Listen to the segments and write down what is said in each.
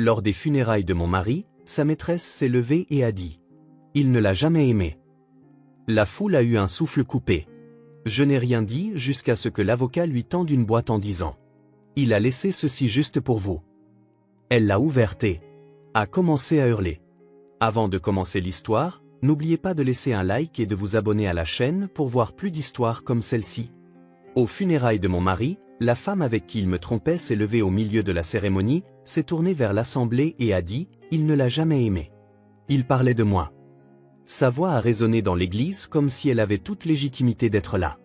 Lors des funérailles de mon mari, sa maîtresse s'est levée et a dit « Il ne l'a jamais aimé ». La foule a eu un souffle coupé. Je n'ai rien dit jusqu'à ce que l'avocat lui tende une boîte en disant « Il a laissé ceci juste pour vous ». Elle l'a ouverte et a commencé à hurler. Avant de commencer l'histoire, n'oubliez pas de laisser un like et de vous abonner à la chaîne pour voir plus d'histoires comme celle-ci. Aux funérailles de mon mari, la femme avec qui il me trompait s'est levée au milieu de la cérémonie, s'est tournée vers l'assemblée et a dit « Il ne l'a jamais aimé ». Il parlait de moi. Sa voix a résonné dans l'église comme si elle avait toute légitimité d'être là.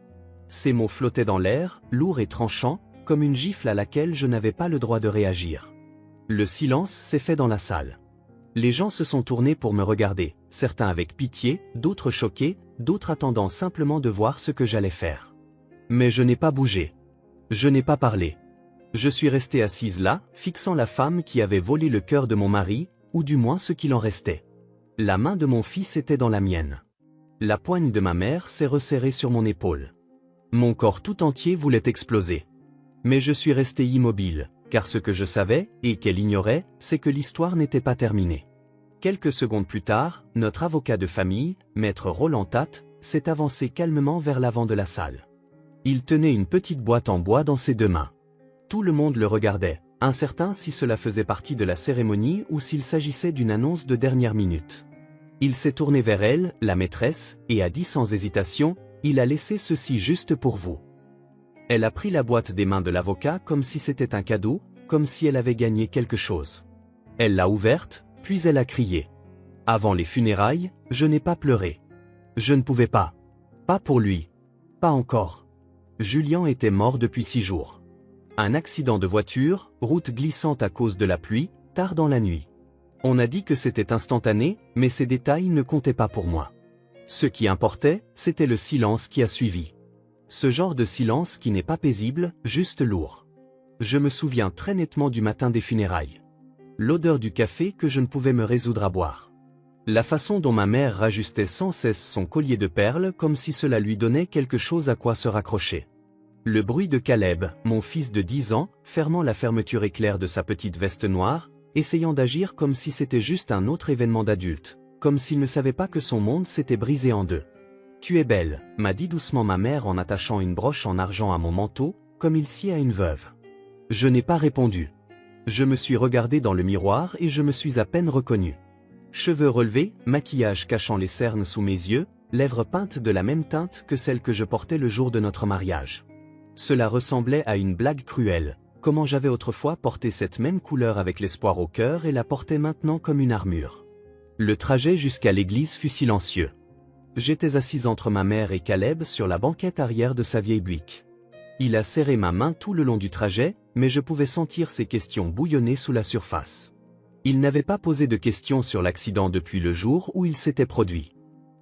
Ces mots flottaient dans l'air, lourds et tranchants, comme une gifle à laquelle je n'avais pas le droit de réagir. Le silence s'est fait dans la salle. Les gens se sont tournés pour me regarder, certains avec pitié, d'autres choqués, d'autres attendant simplement de voir ce que j'allais faire. Mais je n'ai pas bougé. Je n'ai pas parlé. Je suis restée assise là, fixant la femme qui avait volé le cœur de mon mari, ou du moins ce qu'il en restait. La main de mon fils était dans la mienne. La poigne de ma mère s'est resserrée sur mon épaule. Mon corps tout entier voulait exploser. Mais je suis resté immobile, car ce que je savais, et qu'elle ignorait, c'est que l'histoire n'était pas terminée. Quelques secondes plus tard, notre avocat de famille, maître Roland Tate, s'est avancé calmement vers l'avant de la salle. Il tenait une petite boîte en bois dans ses deux mains. Tout le monde le regardait, incertain si cela faisait partie de la cérémonie ou s'il s'agissait d'une annonce de dernière minute. Il s'est tourné vers elle, la maîtresse, et a dit sans hésitation « Il a laissé ceci juste pour vous ». Elle a pris la boîte des mains de l'avocat comme si c'était un cadeau, comme si elle avait gagné quelque chose. Elle l'a ouverte, puis elle a crié. Avant les funérailles, je n'ai pas pleuré. Je ne pouvais pas. Pas pour lui. Pas encore. Julien était mort depuis 6 jours. Un accident de voiture, route glissante à cause de la pluie, tard dans la nuit. On a dit que c'était instantané, mais ces détails ne comptaient pas pour moi. Ce qui importait, c'était le silence qui a suivi. Ce genre de silence qui n'est pas paisible, juste lourd. Je me souviens très nettement du matin des funérailles. L'odeur du café que je ne pouvais me résoudre à boire. La façon dont ma mère rajustait sans cesse son collier de perles comme si cela lui donnait quelque chose à quoi se raccrocher. Le bruit de Caleb, mon fils de 10 ans, fermant la fermeture éclair de sa petite veste noire, essayant d'agir comme si c'était juste un autre événement d'adulte, comme s'il ne savait pas que son monde s'était brisé en deux. « Tu es belle », m'a dit doucement ma mère en attachant une broche en argent à mon manteau, comme il sied à une veuve. Je n'ai pas répondu. Je me suis regardé dans le miroir et je me suis à peine reconnu. Cheveux relevés, maquillage cachant les cernes sous mes yeux, lèvres peintes de la même teinte que celles que je portais le jour de notre mariage. Cela ressemblait à une blague cruelle, comment j'avais autrefois porté cette même couleur avec l'espoir au cœur et la portais maintenant comme une armure. Le trajet jusqu'à l'église fut silencieux. J'étais assise entre ma mère et Caleb sur la banquette arrière de sa vieille Buick. Il a serré ma main tout le long du trajet, mais je pouvais sentir ses questions bouillonner sous la surface. Il n'avait pas posé de questions sur l'accident depuis le jour où il s'était produit.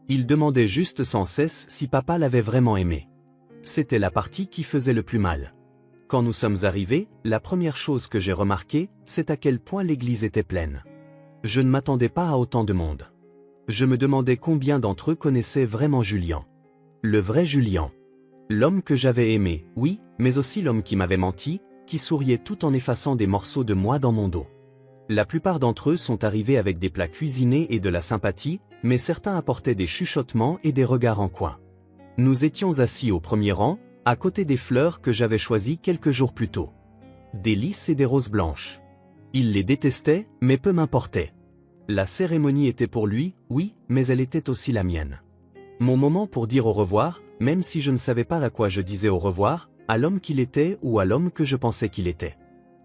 Il demandait juste sans cesse si papa l'avait vraiment aimé. C'était la partie qui faisait le plus mal. Quand nous sommes arrivés, la première chose que j'ai remarquée, c'est à quel point l'église était pleine. Je ne m'attendais pas à autant de monde. Je me demandais combien d'entre eux connaissaient vraiment Julien. Le vrai Julien. L'homme que j'avais aimé, oui, mais aussi l'homme qui m'avait menti, qui souriait tout en effaçant des morceaux de moi dans mon dos. La plupart d'entre eux sont arrivés avec des plats cuisinés et de la sympathie, mais certains apportaient des chuchotements et des regards en coin. Nous étions assis au premier rang, à côté des fleurs que j'avais choisies quelques jours plus tôt. Des lys et des roses blanches. Il les détestait, mais peu m'importait. La cérémonie était pour lui, oui, mais elle était aussi la mienne. Mon moment pour dire au revoir, même si je ne savais pas à quoi je disais au revoir, à l'homme qu'il était ou à l'homme que je pensais qu'il était.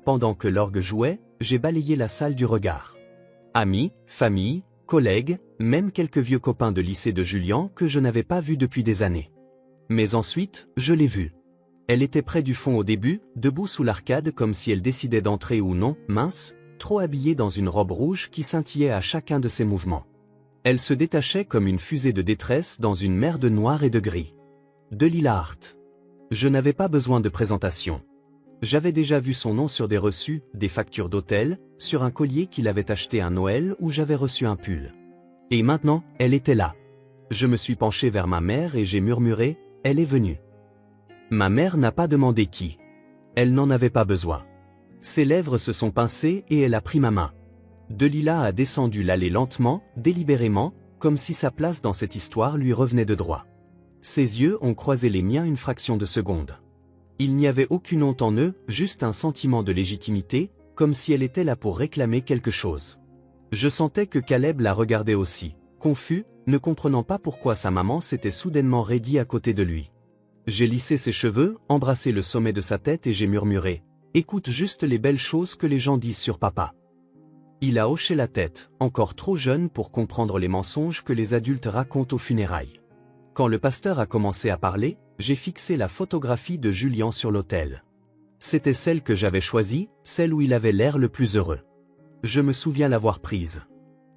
Pendant que l'orgue jouait, j'ai balayé la salle du regard. Amis, famille, collègues, même quelques vieux copains de lycée de Julien que je n'avais pas vus depuis des années. Mais ensuite, je l'ai vue. Elle était près du fond au début, debout sous l'arcade comme si elle décidait d'entrer ou non, mince, trop habillée dans une robe rouge qui scintillait à chacun de ses mouvements. Elle se détachait comme une fusée de détresse dans une mer de noir et de gris. Delilah Hart. Je n'avais pas besoin de présentation. J'avais déjà vu son nom sur des reçus, des factures d'hôtel, sur un collier qu'il avait acheté à Noël où j'avais reçu un pull. Et maintenant, elle était là. Je me suis penché vers ma mère et j'ai murmuré, « Elle est venue ». Ma mère n'a pas demandé qui. Elle n'en avait pas besoin. Ses lèvres se sont pincées et elle a pris ma main. Delilah a descendu l'allée lentement, délibérément, comme si sa place dans cette histoire lui revenait de droit. Ses yeux ont croisé les miens une fraction de seconde. Il n'y avait aucune honte en eux, juste un sentiment de légitimité, comme si elle était là pour réclamer quelque chose. Je sentais que Caleb la regardait aussi, confus, ne comprenant pas pourquoi sa maman s'était soudainement raidie à côté de lui. J'ai lissé ses cheveux, embrassé le sommet de sa tête et j'ai murmuré « Écoute juste les belles choses que les gens disent sur papa ». Il a hoché la tête, encore trop jeune pour comprendre les mensonges que les adultes racontent aux funérailles. Quand le pasteur a commencé à parler, j'ai fixé la photographie de Julian sur l'autel. C'était celle que j'avais choisie, celle où il avait l'air le plus heureux. Je me souviens l'avoir prise.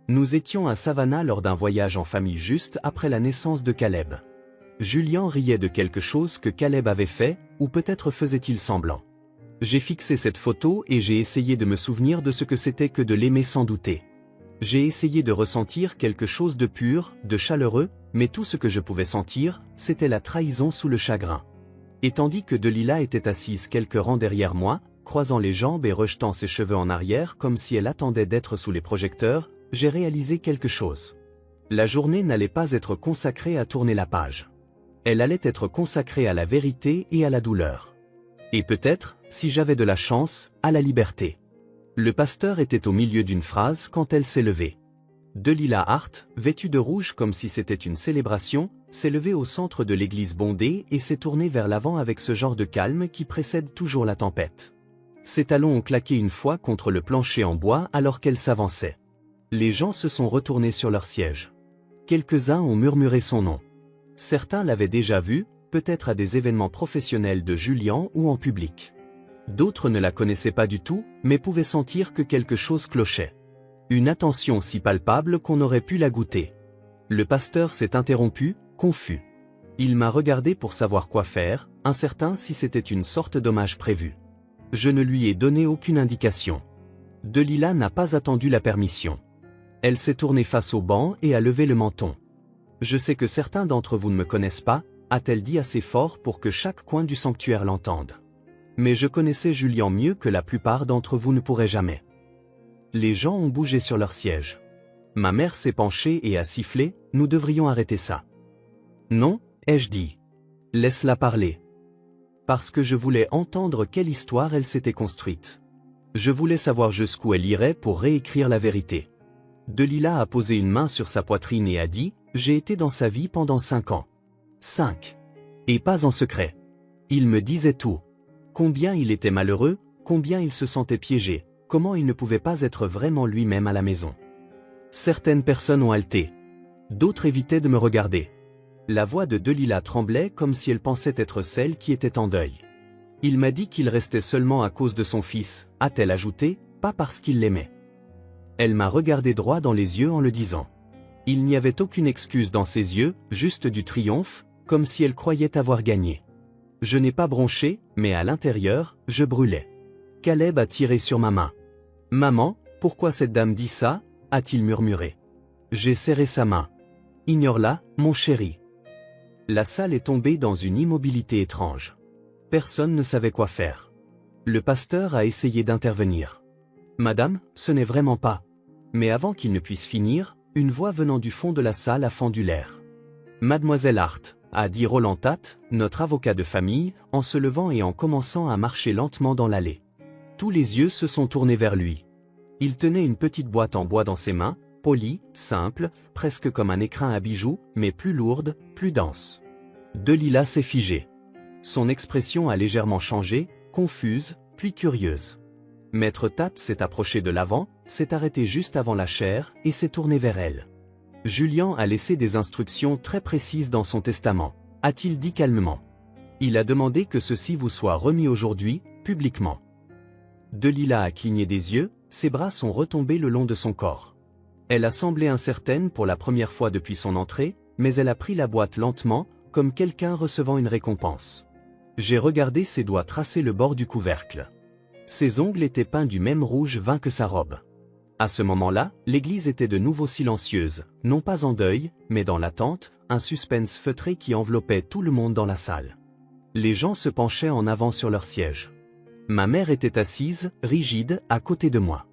Nous étions à Savannah lors d'un voyage en famille juste après la naissance de Caleb. Julian riait de quelque chose que Caleb avait fait, ou peut-être faisait-il semblant. J'ai fixé cette photo et j'ai essayé de me souvenir de ce que c'était que de l'aimer sans douter. J'ai essayé de ressentir quelque chose de pur, de chaleureux, mais tout ce que je pouvais sentir, c'était la trahison sous le chagrin. Et tandis que Delilah était assise quelques rangs derrière moi, croisant les jambes et rejetant ses cheveux en arrière comme si elle attendait d'être sous les projecteurs, j'ai réalisé quelque chose. La journée n'allait pas être consacrée à tourner la page. Elle allait être consacrée à la vérité et à la douleur. Et peut-être, si j'avais de la chance, à la liberté. Le pasteur était au milieu d'une phrase quand elle s'est levée. Delilah Hart, vêtue de rouge comme si c'était une célébration, s'est levée au centre de l'église bondée et s'est tournée vers l'avant avec ce genre de calme qui précède toujours la tempête. Ses talons ont claqué une fois contre le plancher en bois alors qu'elle s'avançait. Les gens se sont retournés sur leur siège. Quelques-uns ont murmuré son nom. Certains l'avaient déjà vue, peut-être à des événements professionnels de Julian ou en public. D'autres ne la connaissaient pas du tout, mais pouvaient sentir que quelque chose clochait. Une attention si palpable qu'on aurait pu la goûter. Le pasteur s'est interrompu, confus. Il m'a regardé pour savoir quoi faire, incertain si c'était une sorte d'hommage prévu. Je ne lui ai donné aucune indication. Delilah n'a pas attendu la permission. Elle s'est tournée face au banc et a levé le menton. Je sais que certains d'entre vous ne me connaissent pas, a-t-elle dit assez fort pour que chaque coin du sanctuaire l'entende. Mais je connaissais Julian mieux que la plupart d'entre vous ne pourraient jamais. Les gens ont bougé sur leur siège. Ma mère s'est penchée et a sifflé, nous devrions arrêter ça. Non, ai-je dit. Laisse-la parler. Parce que je voulais entendre quelle histoire elle s'était construite. Je voulais savoir jusqu'où elle irait pour réécrire la vérité. Delilah a posé une main sur sa poitrine et a dit, j'ai été dans sa vie pendant 5 ans. 5. Et pas en secret. Il me disait tout. Combien il était malheureux, combien il se sentait piégé, comment il ne pouvait pas être vraiment lui-même à la maison. Certaines personnes ont halté. D'autres évitaient de me regarder. La voix de Delilah tremblait comme si elle pensait être celle qui était en deuil. Il m'a dit qu'il restait seulement à cause de son fils, a-t-elle ajouté, pas parce qu'il l'aimait. Elle m'a regardé droit dans les yeux en le disant. Il n'y avait aucune excuse dans ses yeux, juste du triomphe, comme si elle croyait avoir gagné. Je n'ai pas bronché, mais à l'intérieur, je brûlais. Caleb a tiré sur ma main. « Maman, pourquoi cette dame dit ça ?» a-t-il murmuré. J'ai serré sa main. « Ignore-la, mon chéri. » La salle est tombée dans une immobilité étrange. Personne ne savait quoi faire. Le pasteur a essayé d'intervenir. « Madame, ce n'est vraiment pas. » Mais avant qu'il ne puisse finir, une voix venant du fond de la salle a fendu l'air. « Mademoiselle Hart, » a dit Roland Tate, notre avocat de famille, en se levant et en commençant à marcher lentement dans l'allée. Tous les yeux se sont tournés vers lui. Il tenait une petite boîte en bois dans ses mains, polie, simple, presque comme un écrin à bijoux, mais plus lourde, plus dense. Delilah s'est figée. Son expression a légèrement changé, confuse, puis curieuse. Maître Tate s'est approché de l'avant, s'est arrêté juste avant la chaire et s'est tourné vers elle. Julian a laissé des instructions très précises dans son testament, a-t-il dit calmement. Il a demandé que ceci vous soit remis aujourd'hui, publiquement. Delilah a cligné des yeux, ses bras sont retombés le long de son corps. Elle a semblé incertaine pour la première fois depuis son entrée, mais elle a pris la boîte lentement, comme quelqu'un recevant une récompense. J'ai regardé ses doigts tracer le bord du couvercle. Ses ongles étaient peints du même rouge vin que sa robe. À ce moment-là, l'église était de nouveau silencieuse, non pas en deuil, mais dans l'attente, un suspense feutré qui enveloppait tout le monde dans la salle. Les gens se penchaient en avant sur leurs sièges. Ma mère était assise, rigide, à côté de moi.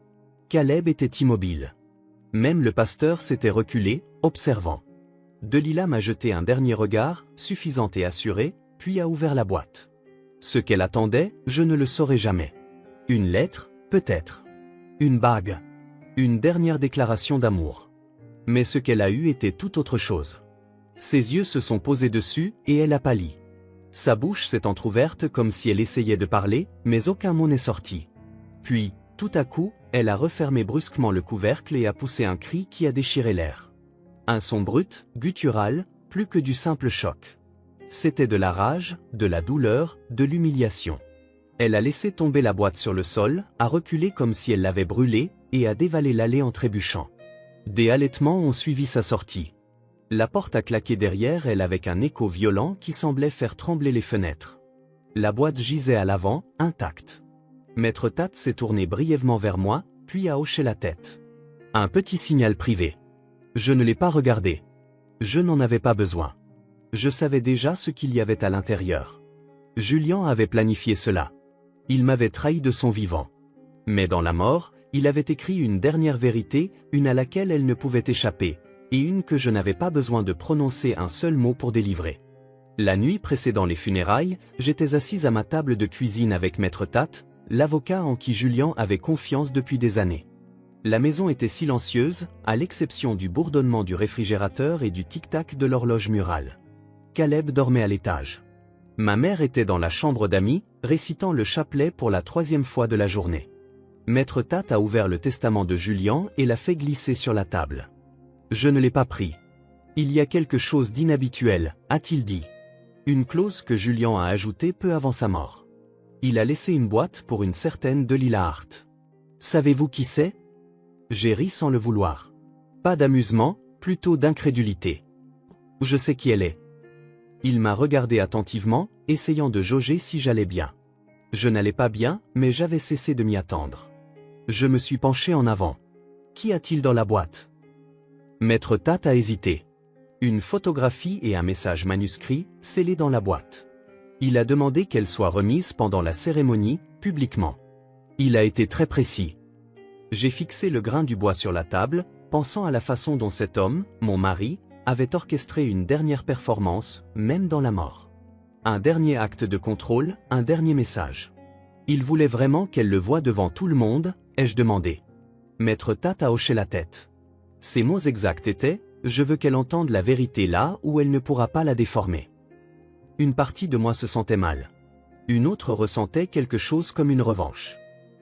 Caleb était immobile. Même le pasteur s'était reculé, observant. Delilah m'a jeté un dernier regard, suffisant et assuré, puis a ouvert la boîte. Ce qu'elle attendait, je ne le saurais jamais. Une lettre, peut-être. Une bague. Une dernière déclaration d'amour. Mais ce qu'elle a eu était tout autre chose. Ses yeux se sont posés dessus, et elle a pâli. Sa bouche s'est entr'ouverte comme si elle essayait de parler, mais aucun mot n'est sorti. Puis, tout à coup, elle a refermé brusquement le couvercle et a poussé un cri qui a déchiré l'air. Un son brut, guttural, plus que du simple choc. C'était de la rage, de la douleur, de l'humiliation. Elle a laissé tomber la boîte sur le sol, a reculé comme si elle l'avait brûlée, et a dévalé l'allée en trébuchant. Des halètements ont suivi sa sortie. La porte a claqué derrière elle avec un écho violent qui semblait faire trembler les fenêtres. La boîte gisait à l'avant, intacte. Maître Tat s'est tourné brièvement vers moi, puis a hoché la tête. Un petit signal privé. Je ne l'ai pas regardé. Je n'en avais pas besoin. Je savais déjà ce qu'il y avait à l'intérieur. Julien avait planifié cela. Il m'avait trahi de son vivant. Mais dans la mort, il avait écrit une dernière vérité, une à laquelle elle ne pouvait échapper, et une que je n'avais pas besoin de prononcer un seul mot pour délivrer. La nuit précédant les funérailles, j'étais assise à ma table de cuisine avec Maître Tat, l'avocat en qui Julien avait confiance depuis des années. La maison était silencieuse, à l'exception du bourdonnement du réfrigérateur et du tic-tac de l'horloge murale. Caleb dormait à l'étage. Ma mère était dans la chambre d'amis, récitant le chapelet pour la 3e fois de la journée. Maître Tat a ouvert le testament de Julien et l'a fait glisser sur la table. Je ne l'ai pas pris. Il y a quelque chose d'inhabituel, a-t-il dit. Une clause que Julien a ajoutée peu avant sa mort. Il a laissé une boîte pour une certaine Delilah Hart. Savez-vous qui c'est? J'ai ri sans le vouloir. Pas d'amusement, plutôt d'incrédulité. Je sais qui elle est. Il m'a regardé attentivement, essayant de jauger si j'allais bien. Je n'allais pas bien, mais j'avais cessé de m'y attendre. Je me suis penché en avant. Qu'y a-t-il dans la boîte? Maître Tat a hésité. Une photographie et un message manuscrit, scellés dans la boîte. Il a demandé qu'elle soit remise pendant la cérémonie, publiquement. Il a été très précis. J'ai fixé le grain du bois sur la table, pensant à la façon dont cet homme, mon mari, avait orchestré une dernière performance, même dans la mort. Un dernier acte de contrôle, un dernier message. Il voulait vraiment qu'elle le voie devant tout le monde, ai-je demandé. Maître Tat a hoché la tête. Ses mots exacts étaient « Je veux qu'elle entende la vérité là où elle ne pourra pas la déformer ». Une partie de moi se sentait mal. Une autre ressentait quelque chose comme une revanche.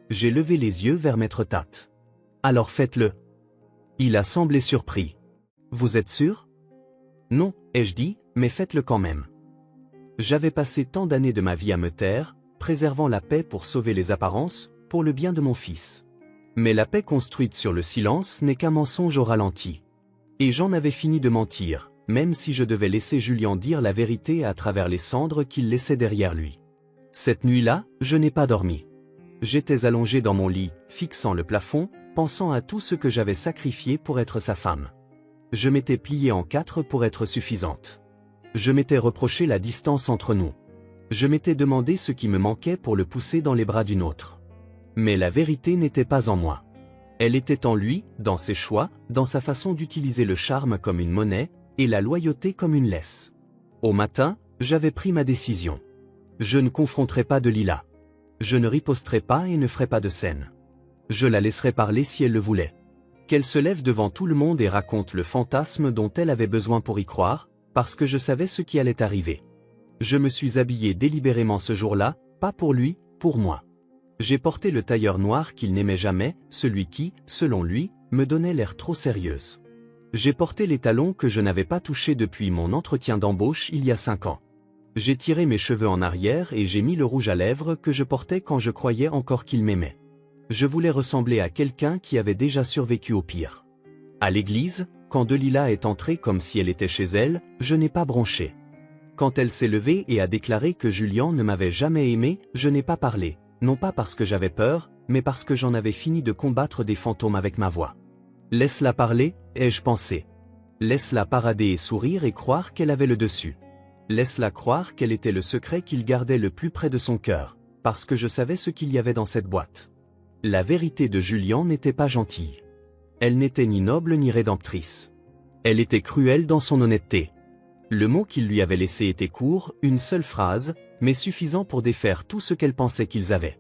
J'ai levé les yeux vers Maître Tat. « Alors faites-le. » Il a semblé surpris. « Vous êtes sûr ? » « Non, ai-je dit, mais faites-le quand même. » J'avais passé tant d'années de ma vie à me taire, préservant la paix pour sauver les apparences, pour le bien de mon fils. Mais la paix construite sur le silence n'est qu'un mensonge au ralenti. Et j'en avais fini de mentir, même si je devais laisser Julien dire la vérité à travers les cendres qu'il laissait derrière lui. Cette nuit-là, je n'ai pas dormi. J'étais allongé dans mon lit, fixant le plafond, pensant à tout ce que j'avais sacrifié pour être sa femme. Je m'étais plié en 4 pour être suffisante. Je m'étais reproché la distance entre nous. Je m'étais demandé ce qui me manquait pour le pousser dans les bras d'une autre. Mais la vérité n'était pas en moi. Elle était en lui, dans ses choix, dans sa façon d'utiliser le charme comme une monnaie, et la loyauté comme une laisse. Au matin, j'avais pris ma décision. Je ne confronterai pas Delilah. Je ne riposterai pas et ne ferai pas de scène. Je la laisserai parler si elle le voulait. Qu'elle se lève devant tout le monde et raconte le fantasme dont elle avait besoin pour y croire, parce que je savais ce qui allait arriver. Je me suis habillé délibérément ce jour-là, pas pour lui, pour moi. J'ai porté le tailleur noir qu'il n'aimait jamais, celui qui, selon lui, me donnait l'air trop sérieuse. J'ai porté les talons que je n'avais pas touchés depuis mon entretien d'embauche il y a 5 ans. J'ai tiré mes cheveux en arrière et j'ai mis le rouge à lèvres que je portais quand je croyais encore qu'il m'aimait. Je voulais ressembler à quelqu'un qui avait déjà survécu au pire. À l'église, quand Delilah est entrée comme si elle était chez elle, je n'ai pas bronché. Quand elle s'est levée et a déclaré que Julien ne m'avait jamais aimé, je n'ai pas parlé, non pas parce que j'avais peur, mais parce que j'en avais fini de combattre des fantômes avec ma voix. Laisse-la parler, ai-je pensé. Laisse-la parader et sourire et croire qu'elle avait le dessus. Laisse-la croire qu'elle était le secret qu'il gardait le plus près de son cœur, parce que je savais ce qu'il y avait dans cette boîte. La vérité de Julian n'était pas gentille. Elle n'était ni noble ni rédemptrice. Elle était cruelle dans son honnêteté. Le mot qu'il lui avait laissé était court, une seule phrase, mais suffisant pour défaire tout ce qu'elle pensait qu'ils avaient.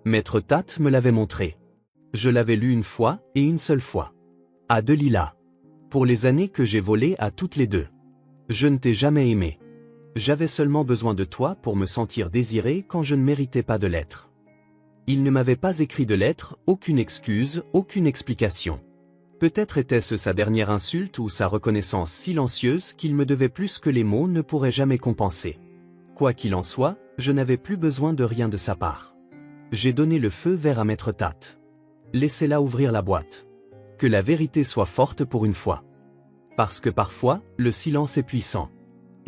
Maître Tate me l'avait montré. Je l'avais lu une fois, et une seule fois. À Delilah. Pour les années que j'ai volées à toutes les deux. Je ne t'ai jamais aimé. J'avais seulement besoin de toi pour me sentir désiré quand je ne méritais pas de l'être. Il ne m'avait pas écrit de lettre, aucune excuse, aucune explication. Peut-être était-ce sa dernière insulte ou sa reconnaissance silencieuse qu'il me devait plus que les mots ne pourraient jamais compenser. Quoi qu'il en soit, je n'avais plus besoin de rien de sa part. J'ai donné le feu vert à Maître Tate. Laissez-la ouvrir la boîte. Que la vérité soit forte pour une fois. Parce que parfois, le silence est puissant.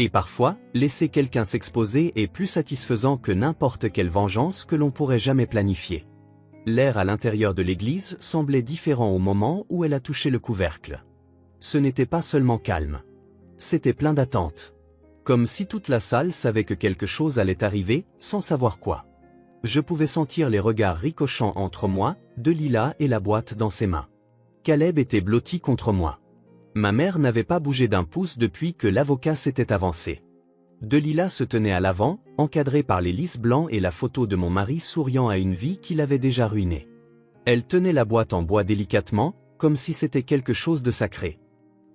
Et parfois, laisser quelqu'un s'exposer est plus satisfaisant que n'importe quelle vengeance que l'on pourrait jamais planifier. L'air à l'intérieur de l'église semblait différent au moment où elle a touché le couvercle. Ce n'était pas seulement calme. C'était plein d'attente. Comme si toute la salle savait que quelque chose allait arriver, sans savoir quoi. Je pouvais sentir les regards ricochant entre moi, Delilah et la boîte dans ses mains. Caleb était blotti contre moi. Ma mère n'avait pas bougé d'un pouce depuis que l'avocat s'était avancé. Delilah se tenait à l'avant, encadrée par les lys blancs et la photo de mon mari souriant à une vie qu'il avait déjà ruinée. Elle tenait la boîte en bois délicatement, comme si c'était quelque chose de sacré.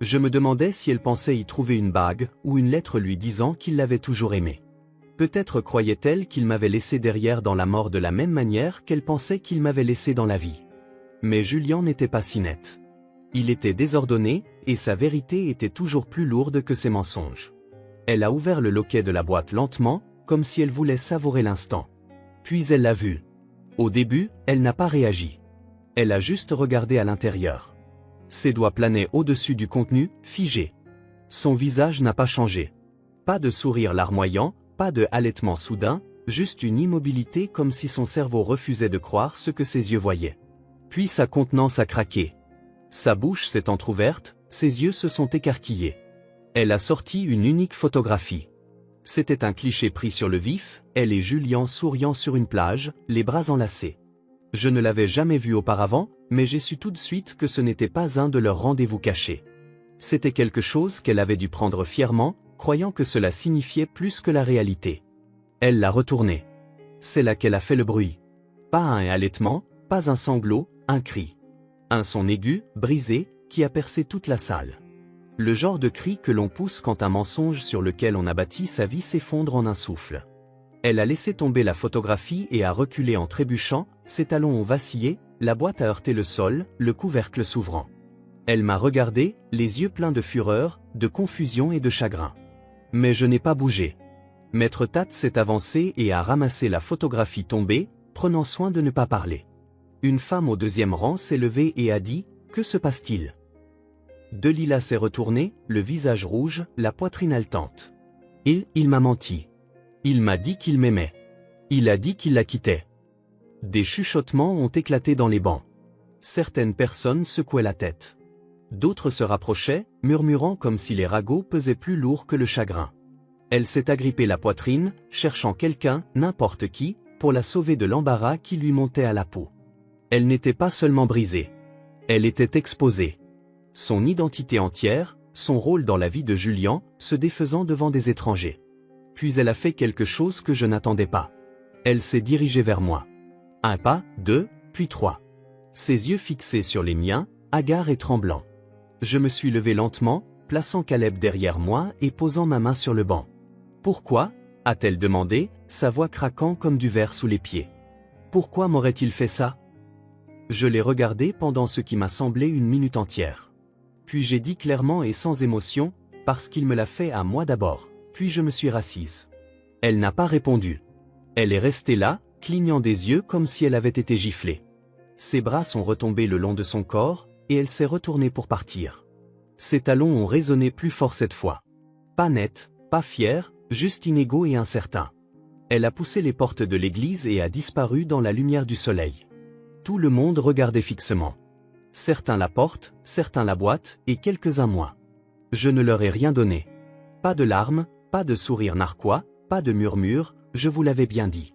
Je me demandais si elle pensait y trouver une bague, ou une lettre lui disant qu'il l'avait toujours aimée. Peut-être croyait-elle qu'il m'avait laissé derrière dans la mort de la même manière qu'elle pensait qu'il m'avait laissé dans la vie. Mais Julian n'était pas si net. Il était désordonné, et sa vérité était toujours plus lourde que ses mensonges. Elle a ouvert le loquet de la boîte lentement, comme si elle voulait savourer l'instant. Puis elle l'a vu. Au début, elle n'a pas réagi. Elle a juste regardé à l'intérieur. Ses doigts planaient au-dessus du contenu, figé. Son visage n'a pas changé. Pas de sourire larmoyant, pas de halètement soudain, juste une immobilité comme si son cerveau refusait de croire ce que ses yeux voyaient. Puis sa contenance a craqué. Sa bouche s'est entr'ouverte, ses yeux se sont écarquillés. Elle a sorti une unique photographie. C'était un cliché pris sur le vif, elle et Julian souriant sur une plage, les bras enlacés. Je ne l'avais jamais vu auparavant, mais j'ai su tout de suite que ce n'était pas un de leurs rendez-vous cachés. C'était quelque chose qu'elle avait dû prendre fièrement, croyant que cela signifiait plus que la réalité. Elle l'a retourné. C'est là qu'elle a fait le bruit. Pas un halètement, pas un sanglot, un cri. Un son aigu, brisé, qui a percé toute la salle. Le genre de cri que l'on pousse quand un mensonge sur lequel on a bâti sa vie s'effondre en un souffle. Elle a laissé tomber la photographie et a reculé en trébuchant, ses talons ont vacillé, la boîte a heurté le sol, le couvercle s'ouvrant. Elle m'a regardé, les yeux pleins de fureur, de confusion et de chagrin. Mais je n'ai pas bougé. Maître Tate s'est avancé et a ramassé la photographie tombée, prenant soin de ne pas parler. Une femme au deuxième rang s'est levée et a dit « Que se passe-t-il » Delilah s'est retournée, le visage rouge, la poitrine haletante. Il m'a menti. Il m'a dit qu'il m'aimait. Il a dit qu'il la quittait. Des chuchotements ont éclaté dans les bancs. Certaines personnes secouaient la tête. D'autres se rapprochaient, murmurant comme si les ragots pesaient plus lourd que le chagrin. Elle s'est agrippée la poitrine, cherchant quelqu'un, n'importe qui, pour la sauver de l'embarras qui lui montait à la peau. Elle n'était pas seulement brisée. Elle était exposée. Son identité entière, son rôle dans la vie de Julian, se défaisant devant des étrangers. Puis elle a fait quelque chose que je n'attendais pas. Elle s'est dirigée vers moi. Un pas, deux, puis trois. Ses yeux fixés sur les miens, hagards et tremblants. Je me suis levé lentement, plaçant Caleb derrière moi et posant ma main sur le banc. « Pourquoi » a-t-elle demandé, sa voix craquant comme du verre sous les pieds. « Pourquoi m'aurait-il fait ça » Je l'ai regardé pendant ce qui m'a semblé une minute entière. Puis j'ai dit clairement et sans émotion, parce qu'il me l'a fait à moi d'abord. Puis je me suis rassise. Elle n'a pas répondu. Elle est restée là, clignant des yeux comme si elle avait été giflée. Ses bras sont retombés le long de son corps, et elle s'est retournée pour partir. Ses talons ont résonné plus fort cette fois. Pas net, pas fier, juste inégaux et incertain. Elle a poussé les portes de l'église et a disparu dans la lumière du soleil. Tout le monde regardait fixement. Certains la portent, certains la boitent, et quelques-uns moi. Je ne leur ai rien donné. Pas de larmes, pas de sourire narquois, pas de murmures, je vous l'avais bien dit.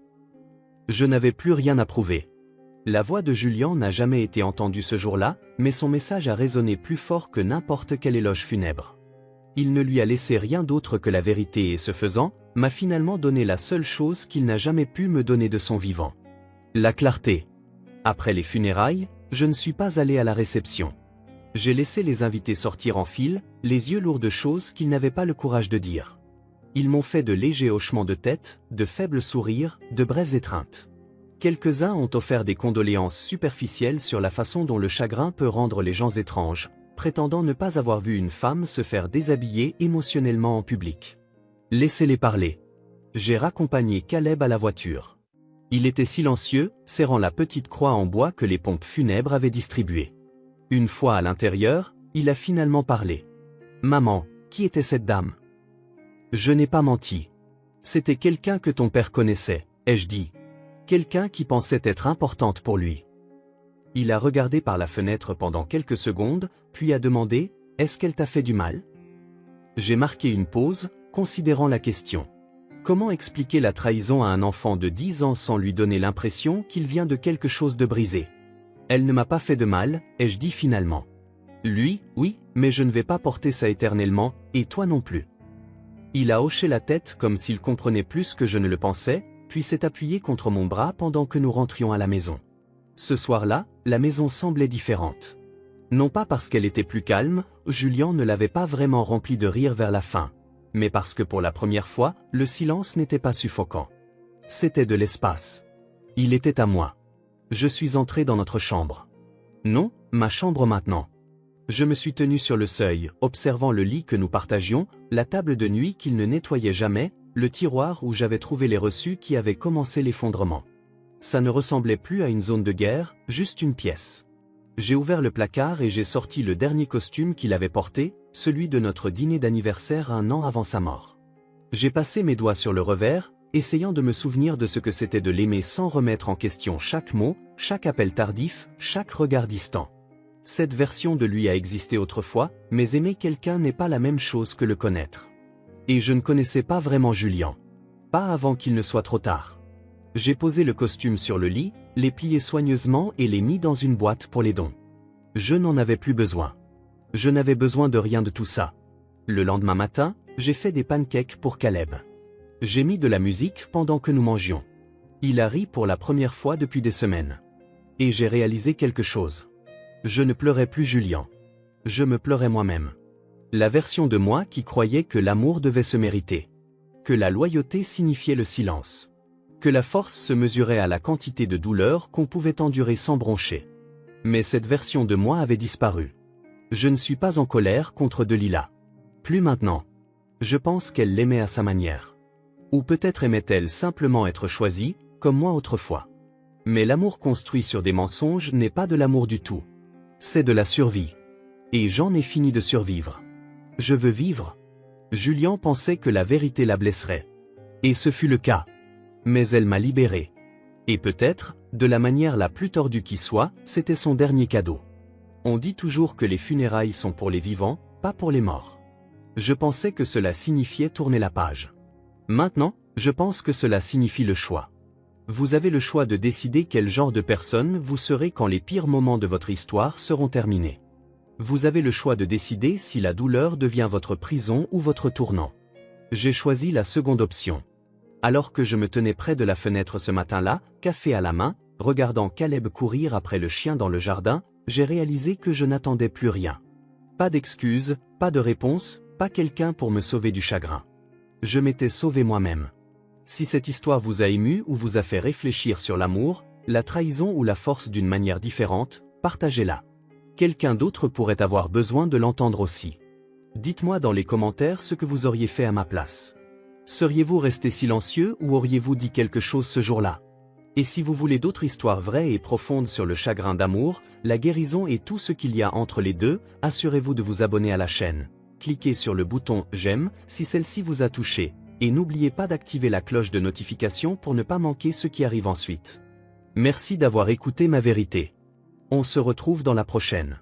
Je n'avais plus rien à prouver. La voix de Julian n'a jamais été entendue ce jour-là, mais son message a résonné plus fort que n'importe quel éloge funèbre. Il ne lui a laissé rien d'autre que la vérité et ce faisant, m'a finalement donné la seule chose qu'il n'a jamais pu me donner de son vivant. La clarté. Après les funérailles, je ne suis pas allé à la réception. J'ai laissé les invités sortir en file, les yeux lourds de choses qu'ils n'avaient pas le courage de dire. Ils m'ont fait de légers hochements de tête, de faibles sourires, de brèves étreintes. Quelques-uns ont offert des condoléances superficielles sur la façon dont le chagrin peut rendre les gens étranges, prétendant ne pas avoir vu une femme se faire déshabiller émotionnellement en public. Laissez-les parler. J'ai raccompagné Caleb à la voiture. Il était silencieux, serrant la petite croix en bois que les pompes funèbres avaient distribuée. Une fois à l'intérieur, il a finalement parlé. « Maman, qui était cette dame ?» Je n'ai pas menti. C'était quelqu'un que ton père connaissait, ai-je dit. Quelqu'un qui pensait être importante pour lui. Il a regardé par la fenêtre pendant quelques secondes, puis a demandé « Est-ce qu'elle t'a fait du mal ?» J'ai marqué une pause, considérant la question. Comment expliquer la trahison à un enfant de 10 ans sans lui donner l'impression qu'il vient de quelque chose de brisé? Elle ne m'a pas fait de mal, ai-je dit finalement. Lui, oui, mais je ne vais pas porter ça éternellement, et toi non plus. Il a hoché la tête comme s'il comprenait plus que je ne le pensais, puis s'est appuyé contre mon bras pendant que nous rentrions à la maison. Ce soir-là, la maison semblait différente. Non pas parce qu'elle était plus calme, Julian ne l'avait pas vraiment remplie de rire vers la fin, mais parce que pour la première fois, le silence n'était pas suffocant. C'était de l'espace. Il était à moi. Je suis entré dans notre chambre. Non, ma chambre maintenant. Je me suis tenu sur le seuil, observant le lit que nous partagions, la table de nuit qu'il ne nettoyait jamais, le tiroir où j'avais trouvé les reçus qui avaient commencé l'effondrement. Ça ne ressemblait plus à une zone de guerre, juste une pièce. J'ai ouvert le placard et j'ai sorti le dernier costume qu'il avait porté, celui de notre dîner d'anniversaire 1 an avant sa mort. J'ai passé mes doigts sur le revers, essayant de me souvenir de ce que c'était de l'aimer sans remettre en question chaque mot, chaque appel tardif, chaque regard distant. Cette version de lui a existé autrefois, mais aimer quelqu'un n'est pas la même chose que le connaître. Et je ne connaissais pas vraiment Julian. Pas avant qu'il ne soit trop tard. J'ai posé le costume sur le lit, les plié soigneusement et les mis dans une boîte pour les dons. Je n'en avais plus besoin. Je n'avais besoin de rien de tout ça. Le lendemain matin, j'ai fait des pancakes pour Caleb. J'ai mis de la musique pendant que nous mangions. Il a ri pour la première fois depuis des semaines. Et j'ai réalisé quelque chose. Je ne pleurais plus Julian. Je me pleurais moi-même. La version de moi qui croyait que l'amour devait se mériter. Que la loyauté signifiait le silence. Que la force se mesurait à la quantité de douleur qu'on pouvait endurer sans broncher. Mais cette version de moi avait disparu. Je ne suis pas en colère contre Delilah. Plus maintenant. Je pense qu'elle l'aimait à sa manière. Ou peut-être aimait-elle simplement être choisie, comme moi autrefois. Mais l'amour construit sur des mensonges n'est pas de l'amour du tout. C'est de la survie. Et j'en ai fini de survivre. Je veux vivre. Julian pensait que la vérité la blesserait. Et ce fut le cas. Mais elle m'a libéré. Et peut-être, de la manière la plus tordue qui soit, c'était son dernier cadeau. On dit toujours que les funérailles sont pour les vivants, pas pour les morts. Je pensais que cela signifiait tourner la page. Maintenant, je pense que cela signifie le choix. Vous avez le choix de décider quel genre de personne vous serez quand les pires moments de votre histoire seront terminés. Vous avez le choix de décider si la douleur devient votre prison ou votre tournant. J'ai choisi la seconde option. Alors que je me tenais près de la fenêtre ce matin-là, café à la main, regardant Caleb courir après le chien dans le jardin, j'ai réalisé que je n'attendais plus rien. Pas d'excuses, pas de réponse, pas quelqu'un pour me sauver du chagrin. Je m'étais sauvé moi-même. Si cette histoire vous a ému ou vous a fait réfléchir sur l'amour, la trahison ou la force d'une manière différente, partagez-la. Quelqu'un d'autre pourrait avoir besoin de l'entendre aussi. Dites-moi dans les commentaires ce que vous auriez fait à ma place. Seriez-vous resté silencieux ou auriez-vous dit quelque chose ce jour-là? Et si vous voulez d'autres histoires vraies et profondes sur le chagrin d'amour, la guérison et tout ce qu'il y a entre les deux, assurez-vous de vous abonner à la chaîne. Cliquez sur le bouton « J'aime » si celle-ci vous a touché, et n'oubliez pas d'activer la cloche de notification pour ne pas manquer ce qui arrive ensuite. Merci d'avoir écouté ma vérité. On se retrouve dans la prochaine.